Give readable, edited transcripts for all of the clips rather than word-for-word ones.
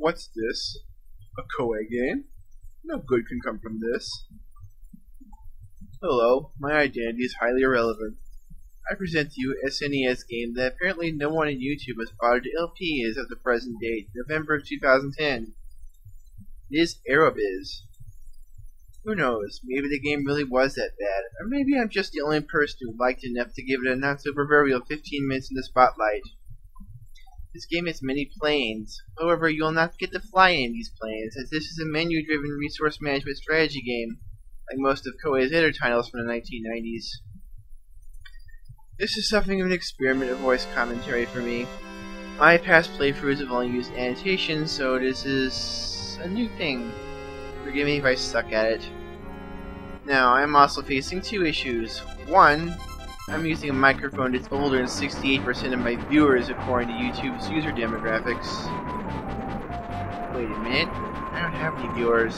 What's this? A Koei game? No good can come from this. Hello, my identity is highly irrelevant. I present to you a SNES game that apparently no one on YouTube has spotted LP as of the present date, November of 2010. It is Aerobiz. Who knows, maybe the game really was that bad, or maybe I'm just the only person who liked it enough to give it a not-so-proverbial 15 minutes in the spotlight. This game has many planes. However, you will not get to fly in these planes, as this is a menu-driven resource management strategy game, like most of Koei's other titles from the 1990s. This is something of an experiment of voice commentary for me. My past playthroughs have only used annotations, so this is a new thing. Forgive me if I suck at it. Now, I'm also facing two issues. One, I'm using a microphone that's older than 68% of my viewers according to YouTube's user demographics. Wait a minute, I don't have any viewers.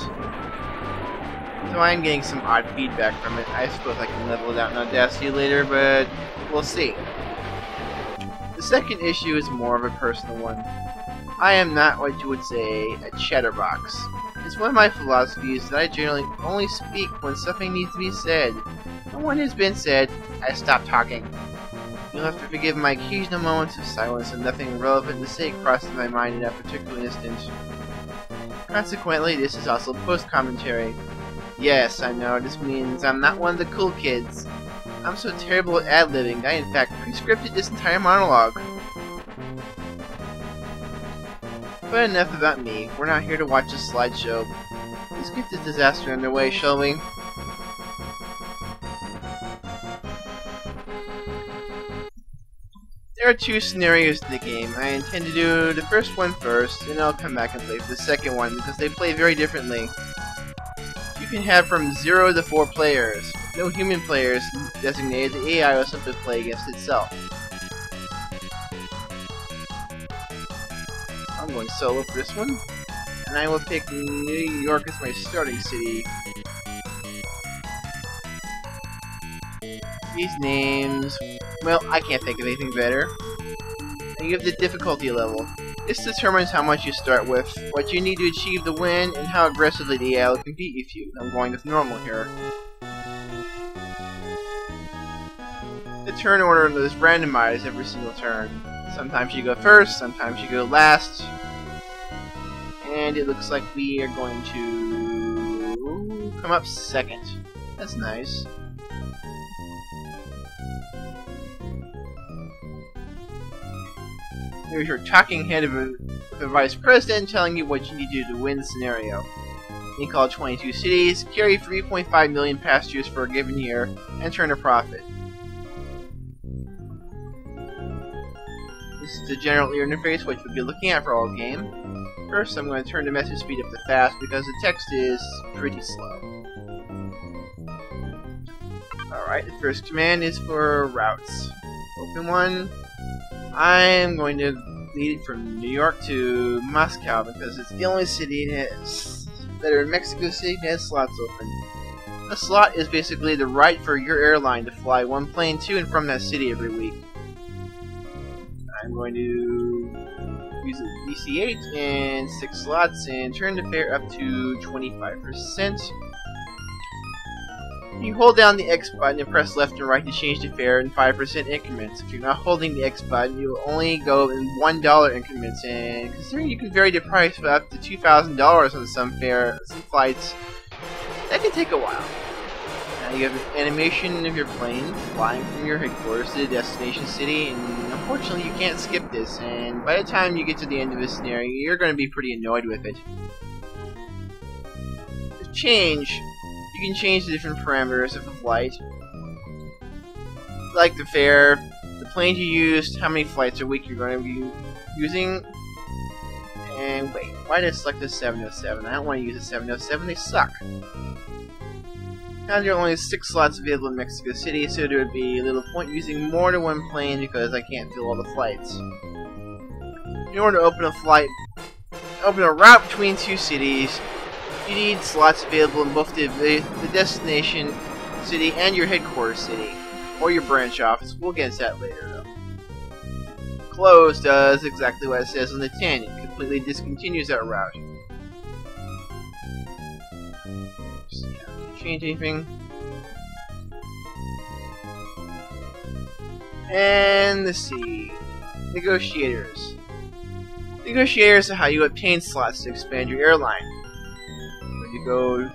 So I'm getting some odd feedback from it. I suppose I can level it out in Audacity later, but we'll see. The second issue is more of a personal one. I am not what you would say a chatterbox. It's one of my philosophies that I generally only speak when something needs to be said. And when it's been said, I stop talking. You'll have to forgive my occasional moments of silence and nothing relevant to say crosses my mind in that particular instant. Consequently, this is also post-commentary. Yes, I know, this means I'm not one of the cool kids. I'm so terrible at ad-libbing that I in fact pre-scripted this entire monologue. But enough about me. We're not here to watch a slideshow. Let's get this disaster underway, shall we? There are two scenarios in the game. I intend to do the first one first, and I'll come back and play for the second one, because they play very differently. You can have from 0 to 4 players. No human players designated. The AI will simply play against itself. I'm going solo for this one, and I will pick New York as my starting city. These names, well, I can't think of anything better. And you have the difficulty level. This determines how much you start with, what you need to achieve to win, and how aggressively the AI will compete with you. I'm going with normal here. The turn order is randomized every single turn. Sometimes you go first, sometimes you go last. And it looks like we are going to come up second. That's nice. Here's your talking head of a vice president telling you what you need to do to win the scenario. You call 22 cities, carry 3.5 million passengers for a given year, and turn a profit. This is the general interface which we'll be looking at for all game. First, I'm going to turn the message speed up to fast because the text is pretty slow. Alright, the first command is for routes. Open one. I'm going to lead it from New York to Moscow because it's the only city that are in Mexico City that has slots open. A slot is basically the right for your airline to fly one plane to and from that city every week. I'm going to use a DC-8 and 6 slots and turn the fare up to 25%. You hold down the X button and press left and right to change the fare in 5% increments. If you're not holding the X button, you will only go in $1 increments, and considering you can vary the price for up to $2,000 on some flights, that can take a while. Now you have an animation of your plane flying from your headquarters to the destination city, and unfortunately you can't skip this, and by the time you get to the end of this scenario, you're going to be pretty annoyed with it. You can change the different parameters of the flight, like the fare, the plane you used, how many flights a week you're going to be using, and wait, why did I select the 707? I don't want to use the 707, they suck. Now there are only 6 slots available in Mexico City, so there would be little point using more than one plane because I can't fill all the flights. In order to open a route between two cities, you need slots available in both the destination city and your headquarters city, or your branch office. We'll get into that later, though. Close does exactly what it says on the tin. It completely discontinues that route. Change anything? And let's see. Negotiators. Negotiators are how you obtain slots to expand your airline. When you go to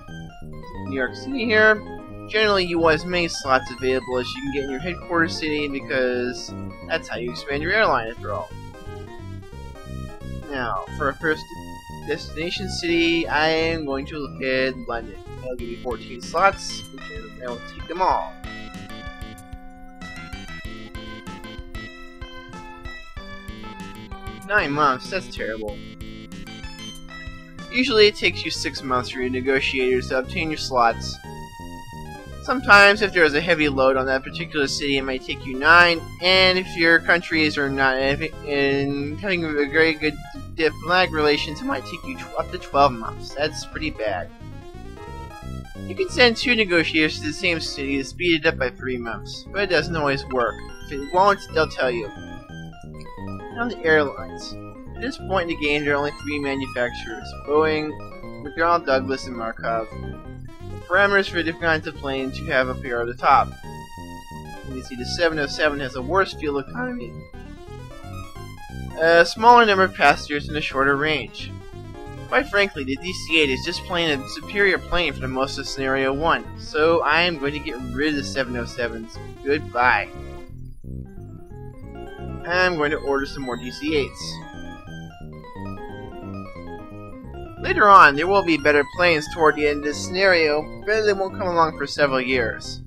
New York City here, generally you want as many slots available as you can get in your headquarters city because that's how you expand your airline after all. Now, for our first destination city, I am going to look at London. That'll give me 14 slots, and I will take them all. Nine months, that's terrible. Usually it takes you 6 months for your negotiators to obtain your slots. Sometimes, if there is a heavy load on that particular city, it might take you 9, and if your countries are not in having a very good diplomatic relations, it might take you up to 12 months. That's pretty bad. You can send 2 negotiators to the same city to speed it up by 3 months, but it doesn't always work. If it won't, they'll tell you. Now the airlines. At this point in the game, there are only 3 manufacturers: Boeing, McDonnell Douglas, and Markov. The parameters for different kinds of planes you have up here at the top. You can see the 707 has a worse fuel economy, a smaller number of passengers, and a shorter range. Quite frankly, the DC-8 is just plain a superior plane for the most of Scenario 1, so I am going to get rid of the 707s. Goodbye. I'm going to order some more DC-8s. Later on, there will be better planes toward the end of this scenario, but they won't come along for several years.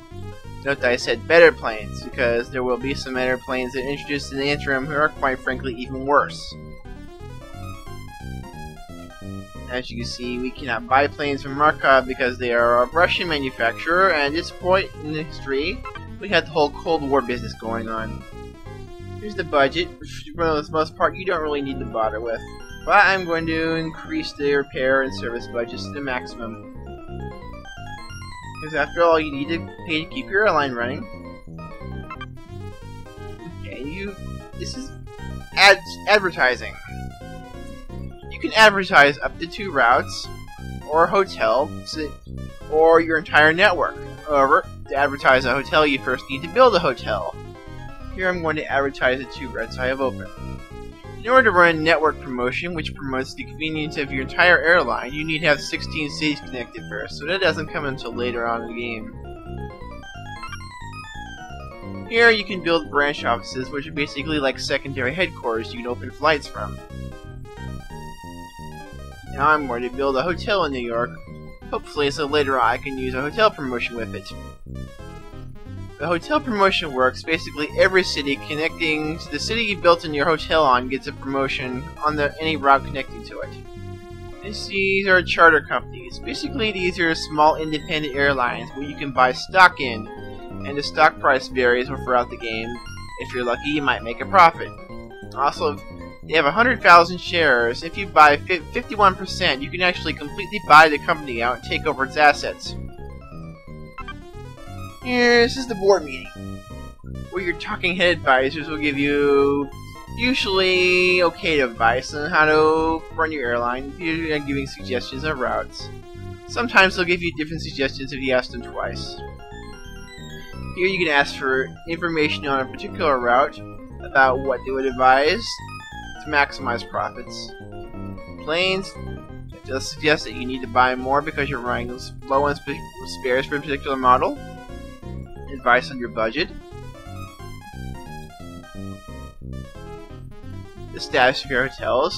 Note that I said better planes, because there will be some better planes that are introduced in the interim who are quite frankly even worse. As you can see, we cannot buy planes from Markov because they are a Russian manufacturer, and at this point in history, we have the whole Cold War business going on. Here's the budget, which for the most part you don't really need to bother with. But I'm going to increase the repair and service budgets to the maximum. Because after all, you need to pay to keep your airline running. Okay, this is advertising. You can advertise up to 2 routes, or a hotel, or your entire network. However, to advertise a hotel, you first need to build a hotel. Here I'm going to advertise the 2 routes I have open. In order to run a network promotion, which promotes the convenience of your entire airline, you need to have 16 cities connected first, so that doesn't come until later on in the game. Here you can build branch offices, which are basically like secondary headquarters you can open flights from. Now I'm going to build a hotel in New York, hopefully so later on I can use a hotel promotion with it. The hotel promotion works. Basically, every city connecting to the city you built in your hotel on gets a promotion on any route connecting to it. These are charter companies. Basically, these are small independent airlines where you can buy stock in, and the stock price varies throughout the game. If you're lucky, you might make a profit. Also, they have 100,000 shares. If you buy 51%, you can actually completely buy the company out and take over its assets. Here, this is the board meeting, where your talking head advisors will give you usually okay advice on how to run your airline, giving suggestions on routes. Sometimes they'll give you different suggestions if you ask them twice. Here you can ask for information on a particular route, about what they would advise to maximize profits. Planes, they'll suggest that you need to buy more because you're running low on spares for a particular model. Advice on your budget, the status of your hotels,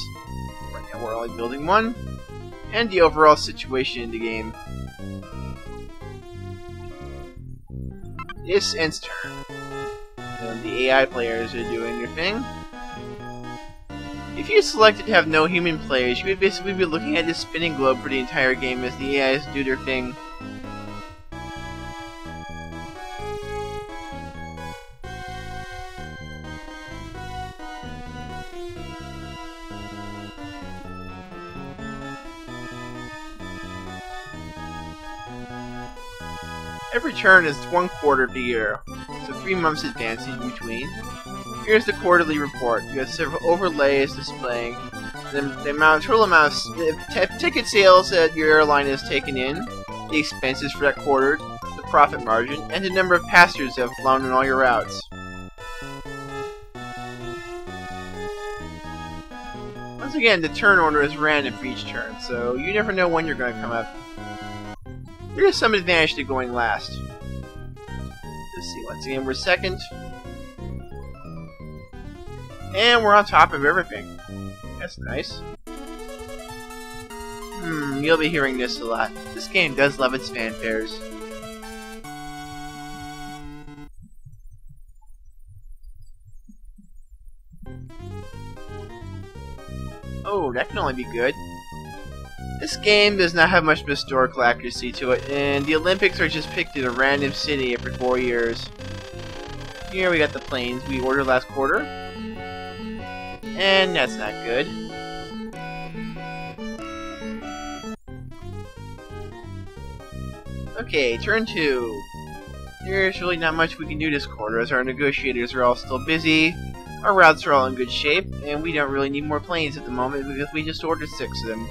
right now we're only building 1, and the overall situation in the game. This ends turn. And the AI players are doing their thing. If you selected to have no human players, you would basically be looking at this spinning globe for the entire game as the AIs do their thing. Every turn is 1/4 of the year, so 3 months advancing in between. Here's the quarterly report. You have several overlays displaying the total amount of ticket sales that your airline has taken in, the expenses for that quarter, the profit margin, and the number of passengers that have flown on all your routes. Once again, the turn order is random for each turn, so you never know when you're going to come up. There is some advantage to going last. Let's see, once again, we're second. And we're on top of everything. That's nice. You'll be hearing this a lot. This game does love its fanfares. Oh, that can only be good. This game does not have much historical accuracy to it, and the Olympics are just picked in a random city every 4 years. Here we got the planes we ordered last quarter. And that's not good. Okay, turn 2. There's really not much we can do this quarter, as our negotiators are all still busy, our routes are all in good shape, and we don't really need more planes at the moment because we just ordered 6 of them.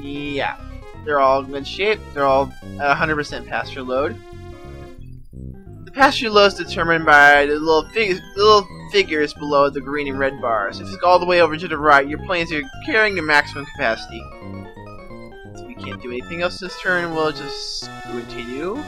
Yeah, they're all in good shape, they're all at 100% passenger load. The passenger load is determined by the little figures below the green and red bars. If you go all the way over to the right, your planes are carrying their maximum capacity. So we can't do anything else this turn, we'll just continue.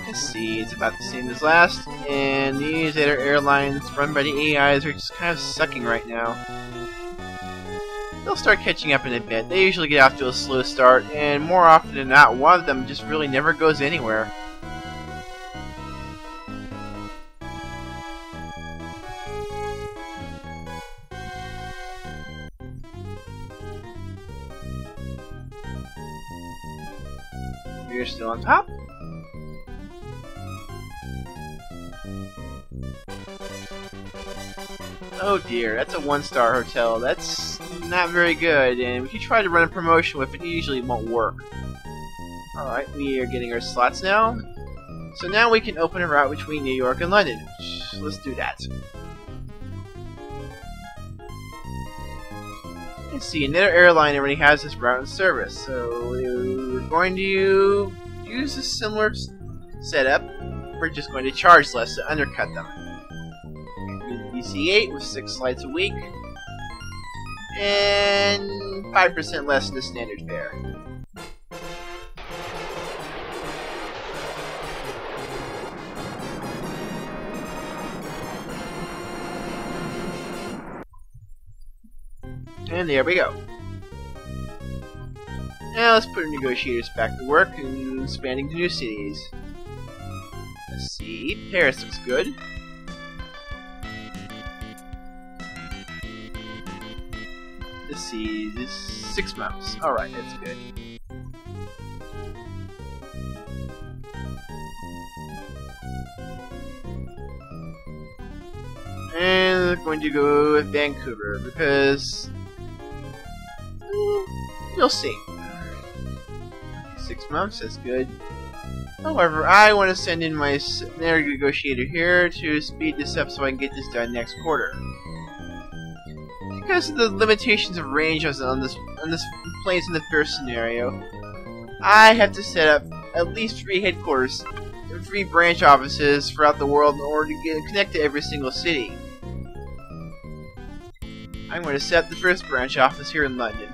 Let's see, it's about the same as last, and these other airlines run by the AIs are just kind of sucking right now. They'll start catching up in a bit. They usually get off to a slow start, and more often than not, one of them just really never goes anywhere. We're still on top. Oh dear, that's a 1-star hotel. That's not very good, and if you try to run a promotion with it, it usually won't work. Alright, we are getting our slots now. So now we can open a route between New York and London. Let's do that. Let's see, another airline already has this route in service, so we're going to use a similar setup. We're just going to charge less to undercut them. DC-8 with 6 flights a week, and 5% less than the standard fare. And there we go. Now let's put our negotiators back to work and expanding to new cities. Let's see, Paris looks good. Let's see, this 6 months. Alright, that's good. And I'm going to go with Vancouver because you'll see. 6 months, that's good. However, I want to send in my negotiator here to speed this up so I can get this done next quarter. Because of the limitations of range on this planes in the first scenario, I have to set up at least 3 headquarters and 3 branch offices throughout the world in order to connect to every single city. I'm going to set up the first branch office here in London,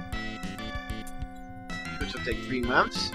which will take 3 months.